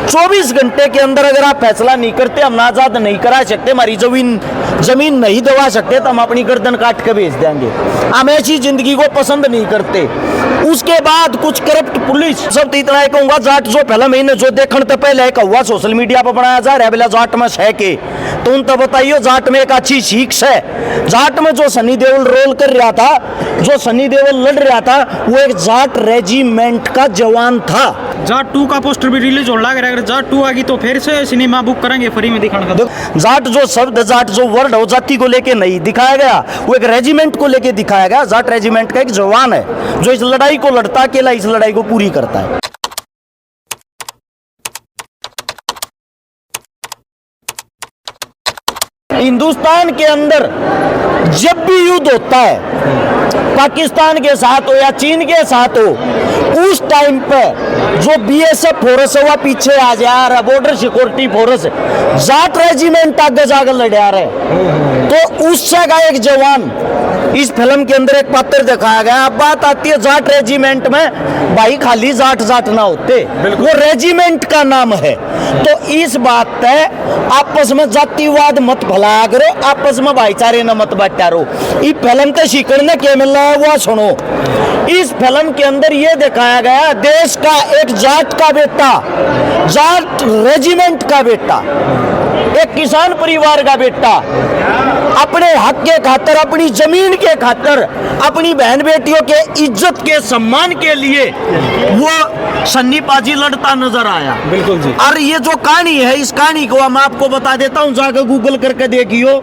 24 घंटे के अंदर अगर आप फैसला नहीं करते, हम आजाद नहीं करा सकते, हमारी जमीन नहीं दबा सकते, तो हम अपनी गर्दन काट के भेज देंगे। हम ऐसी जिंदगी को पसंद नहीं करते। उसके बाद कुछ करप्ट पुलिस सब तो इतना कहूंगा, जाट जो पहला महीने जो देखने तो पहले कौवा सोशल मीडिया पर बनाया जा रहा है, बोला जाट में है के तो उन तो बताइयो जाट में एक अच्छी सीख है। जाट में जो सनी देओल रोल कर रहा था, जो सनी देओल लड़ रहा था, वो एक जाट रेजिमेंट का जवान था। जाट 2 का पोस्टर भी रिलीज होने लग रहा है। अगर जाट 2 आ गई तो फिर से सिनेमा बुक करेंगे फ्री में दिखाने का। जाट जो शब्द, जाट जो वर्ड हो, जाति को लेके नहीं दिखाया गया, वो एक रेजिमेंट को लेके दिखाया गया। जाट रेजिमेंट का एक जवान है जो इस लड़ाई को लड़ता, अकेला इस लड़ाई को पूरी करता है। हिंदुस्तान के अंदर जब भी युद्ध होता है, पाकिस्तान के साथ हो या चीन के साथ हो, उस टाइम पे जो बीएसएफ फोर्स है वह पीछे आ जा रहा, border security force, Jat regiment आगे जाकर लड़ा रहे। तो उससे का एक जवान इस फिल्म के अंदर एक पात्र दिखाया गया। अब बात आती है जाट रेजिमेंट में, भाई खाली जाट जाट ना होते, वो रेजिमेंट का नाम है। तो इस बात पे आपस में जातिवाद मत फैलाया करो, आपस में भाईचारे न मत बांटा। इस फिल्म के सीखने के मिल रहा है वो सुनो। इस फिल्म के अंदर ये दिखाया गया, देश का एक जाट का बेटा, जाट रेजिमेंट का बेटा, एक किसान परिवार का बेटा, अपने हक के खातिर, अपनी जमीन के खातिर, अपनी बहन बेटियों के इज्जत के सम्मान के लिए वो सन्नी पाजी लड़ता नजर आया। बिल्कुल जी। और ये जो कहानी है, इस कहानी को मैं आपको बता देता हूँ, जाकर गूगल करके देखियो।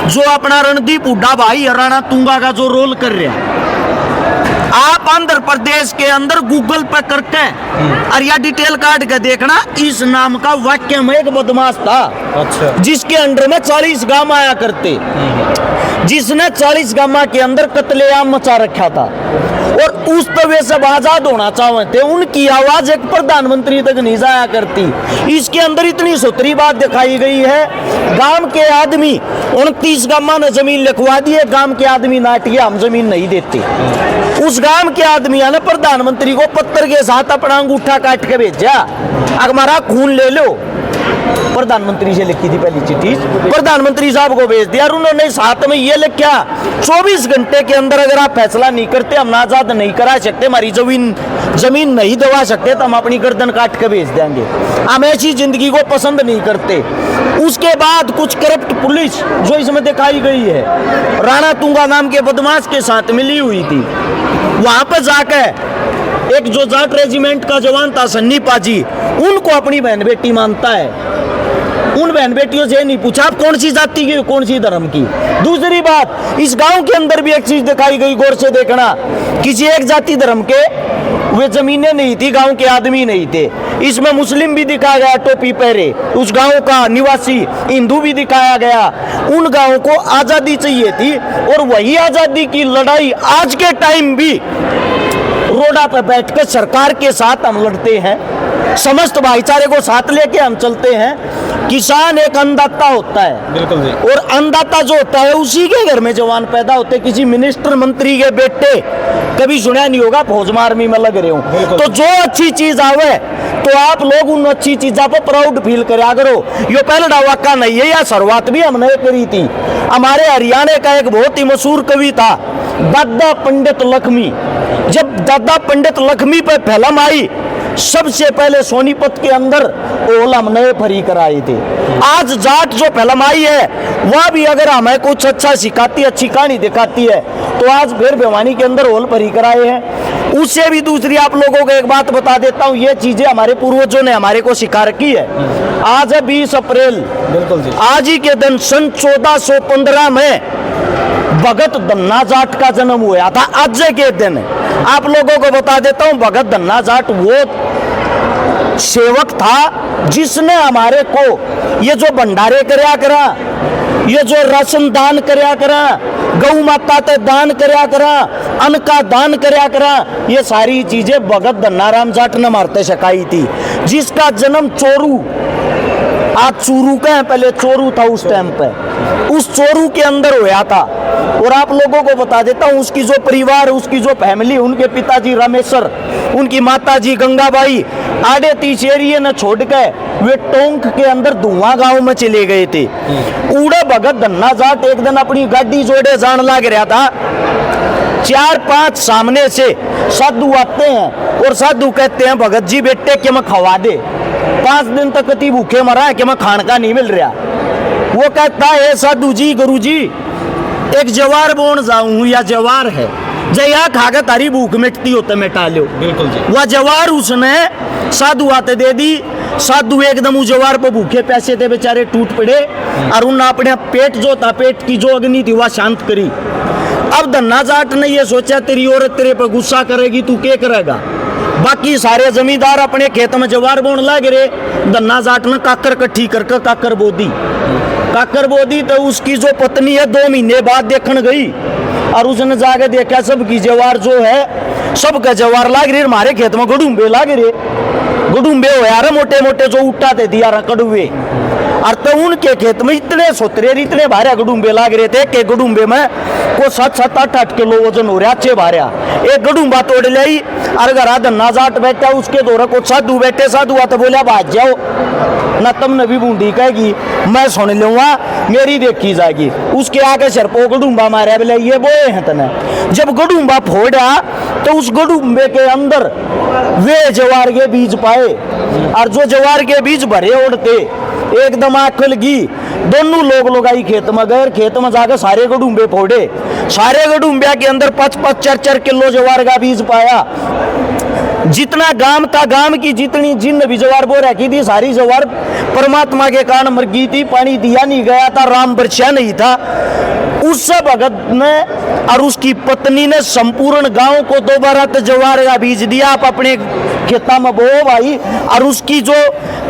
जो अपना रणदीप हुड्डा भाई राणा तुंगा का जो रोल कर रहा है, आप आंध्र प्रदेश के अंदर गूगल पर करके और या डिटेल काट के देखना, इस नाम का वाक्य में एक बदमाश था। अच्छा। जिसके अंडर में 40 गांव आया करते, जिसने 40 गांव के अंदर कत्लेआम मचा रखा था, और उस तवे से आजाद होना चाहते, उनकी आवाज एक प्रधानमंत्री तक नहीं जाया करती। इसके अंदर इतनी सुथरी बात दिखाई गई है, गांव के आदमी 29 गांव ने जमीन लिखवा दी है, गांव के आदमी नाटिया हम जमीन नहीं देते। उस गांव के आदमी ने प्रधानमंत्री को पत्थर के साथ अपना अंगूठा काट के भेजा, हमारा खून ले लो। प्रधानमंत्री से लिखी थी पहली चिट्ठी, प्रधानमंत्री साहब को भेज दिया, और उन्होंने साथ में ये लिखा, 24 घंटे के अंदर अगर आप फैसला नहीं करते, हम आजाद नहीं करा सकते, हमारी जमीन नहीं दबा सकते, तो हम अपनी गर्दन काट के भेज देंगे। हम ऐसी जिंदगी को पसंद नहीं करते। उसके बाद कुछ करप्ट पुलिस जो इसमें दिखाई गई है, राणा तुंगा नाम के बदमाश के साथ मिली हुई थी। वहां पर जाकर एक जो जाट रेजिमेंट का जवान था सन्नी पाजी, उनको अपनी बहन बेटी मानता है। उन बहन बेटियों से नहीं पूछा आप कौन सी जाति की, कौन सी धर्म की। दूसरी बात, इस गांव के अंदर भी एक चीज दिखाई गई, गौर से देखना, किसी एक जाति धर्म के वे जमीनें नहीं थी, गांव के आदमी नहीं थे। इसमें मुस्लिम भी दिखाया गया टोपी पहरे, उस गांव का निवासी हिंदू भी दिखाया गया। उन गांवों को आजादी चाहिए थी, और वही आजादी की लड़ाई आज के टाइम भी रोडा पर बैठकर सरकार के साथ हम लड़ते हैं, समस्त भाईचारे को साथ लेके हम चलते हैं। किसान एक अन्नदाता होता है। बिल्कुल जी। और अन्नदाता जो होता है उसी के घर में जवान पैदा होते। किसी मिनिस्टर मंत्री के बेटे कभी सुना नहीं होगा फौज में आर्मी में लग रहे हो। तो जो अच्छी चीज आवे तो आप लोग उन अच्छी चीजों पर प्राउड फील करा करो। ये पहला वाक़ा नहीं है, या शुरुआत भी हमने करी थी। हमारे हरियाणा का एक बहुत ही मशहूर कवि था दादा पंडित लक्ष्मी। जब दादा पंडित लक्ष्मी पे फिल्म आई, सबसे पहले सोनीपत के अंदर ओल हमने फरी कराए थे। आज जाट जो फिल्म आई है वह भी अगर हमें कुछ अच्छा सिखाती, अच्छी कहानी दिखाती है, तो आज फिर भिवानी के अंदर ओल फरी कराए हैं। उससे भी दूसरी आप लोगों को एक बात बता देता हूँ, ये चीजें हमारे पूर्वजों ने हमारे को सिखा रखी है। आज है 20 अप्रैल, बिल्कुल जी। आज ही के दिन सन 1415 में भगत धन्ना जाट का जन्म हुआ था। आज के दिन आप लोगों को बता देता हूं, भगत धन्ना जाट वो सेवक था जिसने हमारे को ये जो भंडारे करया करा, ये जो राशन दान करया करा, गौ माता ते दान करया करा, अन्न का दान करया करा, ये सारी चीजें भगत धन्ना राम जाट ने मारते सिखाई थी। जिसका जन्म चोरू, आज चूरू का है, पहले चोरू था उस टाइम पे, उस चोरू के अंदर हुआ था। और आप लोगों को बता देता हूँ, उसकी जो परिवार, उसकी जो फैमिली, उनके पिताजी रामेश्वर उनकी माता जी गंगाबाई आड़े तीस एरिए न छोड़ के वे टोंक के अंदर धुआं गांव में चले गए थे। उड़े भगत धन्ना जाट एक दिन अपनी गाड़ी जोड़े जान लग रहा था, 4-5 सामने से साधु आते हैं और साधु कहते हैं भगत जी बेटे के मैं खवा दे, 5 दिन तक कति भूखे मरा है कि मैं खान का नहीं मिल रहा। वो कहता है साधु जी गुरु जी एक जवार बोन जाऊं या जवार है जया खाकर तारी भूख मिटती हो तो मिटा लो। बिल्कुल जी। वह जवार उसने साधु आते दे दी। साधु एकदम उस जवार पर भूखे पैसे थे बेचारे टूट पड़े और उन अपने पेट जो था, पेट की जो अग्नि थी वह शांत करी। अब धन्ना जाट ने ये सोचा तेरी औरत तेरे पर गुस्सा करेगी, तू क्या करेगा। बाकी सारे जमींदार अपने खेत में जवार बोन लग रहे, धन्ना जाट ने काकर कट्ठी करके काकर बोदी तो उसकी जो पत्नी है 2 महीने बाद देखने गई और उसने जाके देखा सबकी जवार जो है सबका जवार लाग रही, हमारे खेत में गडूंबे लाग रहे, गडूंबे हो यार मोटे मोटे जो उठा थे दिया कड़ुए। और तो उनके खेत में इतने सोतरे इतने भारे गडूंबे लाग रहे थे कि गडूंबे में को 7-8 किलो वजन हो रहा, अच्छे भारे। एक गडूंबा तोड़ ली और घर धन्ना जाट बैठा उसके दौरे को साधु बैठे, साधु आता बोलिया भाज जाओ न तुमने भी बूंदी कहेगी मैं सुन लूंगा मेरी देखी जाएगी। उसके आगे सर पो गडूंबा मारा बोले ये बोए हैं तने। जब गडूंबा फोड़ा तो उस गडूंबे के अंदर वे जवार के बीज पाए और जो जवार के बीज भरे उड़ते एकदम आंख लगी। दोनों लोग आई खेत में गए, खेत में जाकर सारे गडूंबे फोड़े, सारे गडूंबे के अंदर 5-5, 4-4 किलो जवार का बीज पाया। जितना गांव था, गांव की जितनी जिन भी जवार बो रखी थी सारी जवार परमात्मा के कारण मर गई थी, पानी दिया नहीं गया था, राम बरसा नहीं था। उससे भगत ने और उसकी पत्नी ने संपूर्ण गांव को दोबारा तो जवार का बीज दिया, आप अपने खेता में बो भाई। और उसकी जो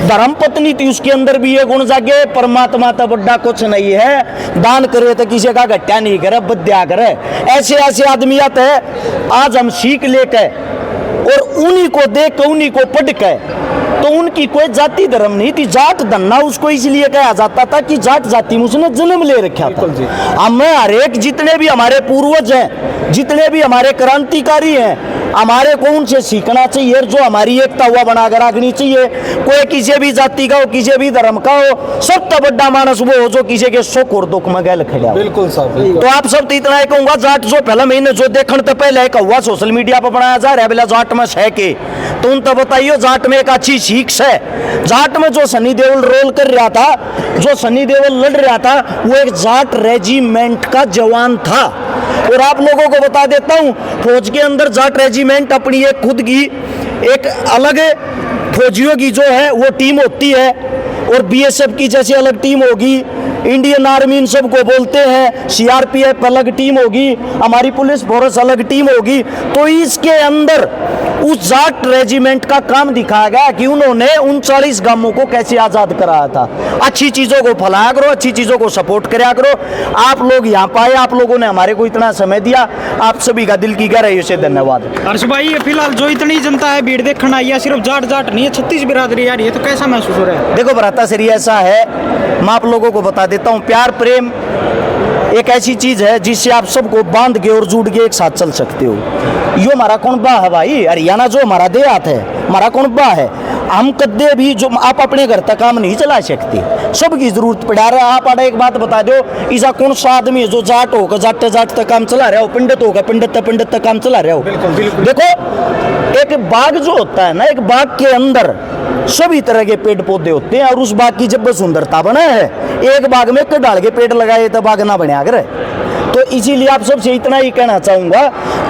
धर्म पत्नी थी उसके अंदर भी ये गुण जागे, परमात्मा तो बड़ा कुछ नहीं है, दान करे तो किसी का घट्टा नहीं करे, बद्या करे। ऐसे ऐसे आदमी आते हैं आज हम सीख लेके और उन्हीं को देख के उन्हीं को पढ़ के, तो उनकी कोई जाति धर्म नहीं थी। जाट धन्ना उसको इसलिए कहा जाता था कि जाट जाति में उसने जन्म ले रखा था। हमें हर एक जितने भी हमारे पूर्वज हैं, जितने भी हमारे क्रांतिकारी हैं, हमारे को उनसे सीखना चाहिए। जो हमारी एकता हुआ बनाकर रखनी चाहिए। कोई किसी भी जाति का हो, किसी भी धर्म का हो, सबसे बड़ा मानस वो हो जो किसी के सुख और दुख में गैल खड़ा। बिल्कुल साहब। तो आप सब तो इतना ही कहूंगा, जाट जो पहला महीने जो देखने तो पहले कौवा सोशल मीडिया पर बनाया जा रहा है बोला जाट में है के, तो उन तो बताइए जाट में एक अच्छी सीख है। जाट में जो सनी देओल रोल कर रहा था, जो सनी देओल लड़ रहा था, वो एक जाट रेजिमेंट का जवान था। और आप लोगों को बता देता हूं, फौज के अंदर जाट रेजिमेंट अपनी एक खुद की एक अलग फौजियों की जो है वो टीम होती है, और बीएसएफ की जैसी अलग टीम होगी, इंडियन आर्मी इन सबको बोलते हैं, सीआरपीएफ अलग टीम होगी, हमारी पुलिस फोर्स अलग टीम होगी। तो इसके अंदर उस जाट रेजिमेंट का काम दिखाया गया कि उन्होंने 39 गांवों को कैसे आजाद कराया था। अच्छी चीजों को फैलाया करो, अच्छी चीजों को सपोर्ट कराया करो। आप लोग यहाँ पाए, आप लोगों ने हमारे को इतना समय दिया, आप सभी का दिल की गहराइयों से धन्यवाद। हर्ष भाई, ये फिलहाल जो इतनी जनता है भीड़ देखने आई है, सिर्फ जाट जाट नहीं है, 36 बिरादरी आ रही है, तो कैसा महसूस हो रहा है? देखो भ्राता श्री, ऐसा है, मैं आप लोगों को बता देता हूँ, प्यार प्रेम एक ऐसी चीज है जिससे आप सबको बांध के और जुड़ के एक साथ चल सकते हो। यो हमारा कुनबा है भाई, हरियाणा जो हमारा देहात है, हमारा कुनबा है। हम कदे भी जो आप अपने घर तक काम नहीं चला सकते, सबकी जरूरत पड़ा रहा है। आप आड़ा एक बात बता दो, ऐसा कौन सा आदमी है जो जाट होकर जाट जाट तक काम चला रहा हो, पंडित होकर पंडित तक काम चला रहा हो। देखो, एक बाग जो होता है ना, एक बाग के अंदर सभी तरह के पेड़ पौधे होते हैं, और उस बाग की जब सुंदरता बना है, एक बाग में कई डाल के पेड़ लगाए तो बाग ना बने आगे। तो इसीलिए आप सबसे इतना ही कहना चाहूंगा,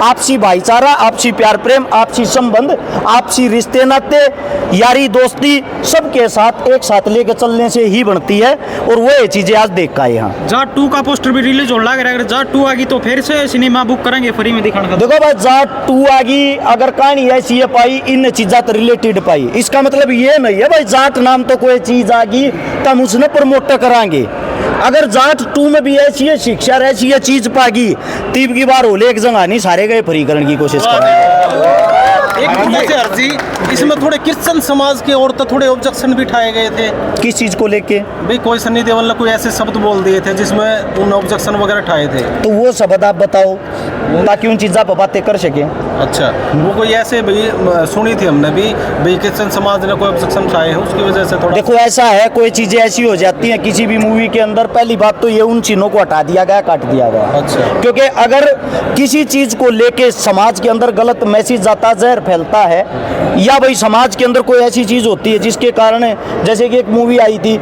आपसी भाईचारा, आपसी प्यार प्रेम, आपसी संबंध, आपसी रिश्ते नाते, यारी दोस्ती सबके साथ एक साथ लेकर चलने से ही बनती है। और वो ये चीजें आज देख का यहाँ जाट 2 का पोस्टर भी रिलीज होने लग रहा है। अगर जाट 2 आ गई तो फिर से सिनेमा बुक करेंगे फ्री में दिखाने का। देखो भाई, जाट 2 आ गई, अगर कहानी ऐसी है पाई, इन चीजा तो रिलेटेड पाई, इसका मतलब ये नहीं है भाई जाट नाम तो कोई चीज आ गई तो हम उसने प्रमोट कराएंगे। अगर जाट 2 में भी ऐसी है शिक्षा, ऐसी है चीज पागी, तीब की बार होले एक जगह नहीं, सारे गए फ्री करने की कोशिश करेंगे। एक मुझे अर्जी, इसमें थोड़े क्रिश्चियन समाज के और तो थोड़े ऑब्जेक्शन भी उठाए गए थे। किस चीज को लेके? भाई कोई सनी देओल ने कोई ऐसे शब्द बोल दिए थे जिसमें उन ऑब्जेक्शन वगैरह उठाए थे। तो वो शब्द आप बताओ। ताकि उन चीज़ों पर बातें कर सकें। अच्छा, वो कोई ऐसे भी सुनी थी हमने भी भाई क्रिश्चियन समाज ने कोई ऑब्जेक्शन उठाए हैं उसकी वजह से थोड़ा। देखो ऐसा है, कोई चीज़ें ऐसी हो जाती हैं किसी भी मूवी के अंदर, पहली बात तो ये उन चिन्हों को हटा दिया गया, काट दिया गया। अच्छा। क्योंकि अगर किसी चीज़ को लेके समाज के अंदर गलत मैसेज जाता, जहर फैलता है, या भाई समाज के अंदर कोई ऐसी चीज़ होती है जिसके कारण, जैसे कि एक मूवी आई थी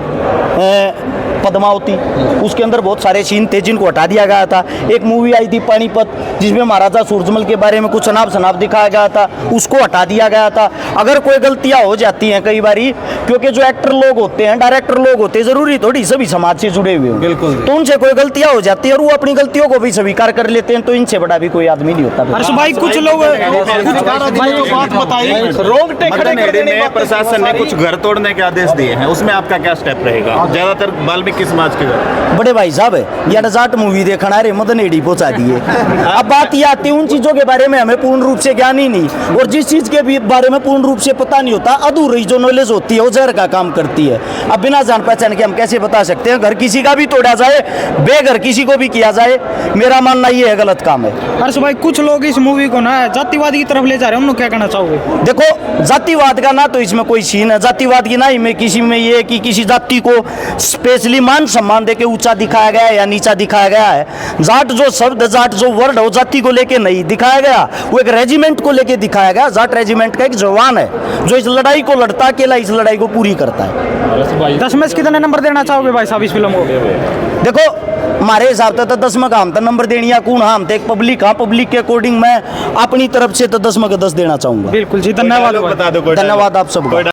पद्मावती, उसके अंदर बहुत सारे सीन थे जिनको हटा दिया गया था। एक मूवी आई थी पानीपत जिसमें महाराजा सूरजमल के बारे में कुछ अनाप शनाप दिखाया गया था, उसको हटा दिया गया था। अगर कोई गलतियां हो जाती हैं कई बारी, क्योंकि जो एक्टर लोग होते हैं, डायरेक्टर लोग होते हैं, जरूरी थोड़ी सभी समाज से जुड़े हुए हो, बिल्कुल। तो उनसे कोई गलतियां हो जाती है और वो अपनी गलतियों को भी स्वीकार कर लेते हैं, तो इनसे बड़ा भी कोई आदमी नहीं होता। हर्ष भाई कुछ लोग बात बताइए, रोंगटे खड़े कर देने में प्रशासन ने कुछ घर तोड़ने के आदेश दिए हैं, उसमें आपका क्या स्टेप रहेगा? ज्यादातर वाल्मीकि समाज के घर। बड़े भाई साहब, ये नजाट मूवी देखना रे मदन एडी पहुंचा दिए। अब बात ये आती है उन चीजों के बारे में हमें पूर्ण रूप से ज्ञान ही नहीं, और जिस चीज के भी बारे में पूर्ण रूप से पता नहीं होता, अधूरी जो नॉलेज होती है वो जहर का काम करती है। अब बिना जान पहचान के हम कैसे बता सकते हैं? घर किसी का भी तोड़ा जाए, बेघर किसी को भी किया जाए, मेरा मानना ये है गलत काम है। हर्ष भाई कुछ लोग इस मूवी को ना जातिवाद की तरफ ले जा रहे हैं, उनको क्या कहना चाहोगे? देखो, जातिवाद का ना तो इसमें कोई सीन है, जातिवाद की ना ही में किसी में ये कि किसी जाति को स्पेशली मान सम्मान देके ऊंचा दिखाया गया है या नीचा दिखाया गया है। जाट जो शब्द, जाट जो वर्ड हो, जाति को लेके नहीं दिखाया गया, वो एक रेजिमेंट को लेके दिखाया गया। जाट रेजिमेंट का एक जवान है जो इस लड़ाई को लड़ता, अकेला इस लड़ाई को पूरी करता है। 10 में से कितने नंबर देना चाहोगे भाई साहब इस फिल्म को? देखो, हमारे हिसाब से तो 10 में का हम तो नंबर देनी है कौन, हम तो एक पब्लिक, हाँ पब्लिक के अकॉर्डिंग मैं अपनी तरफ से तो 10 में का 10 देना चाहूंगा। बिल्कुल जी, धन्यवाद। बता दो, धन्यवाद आप सबको।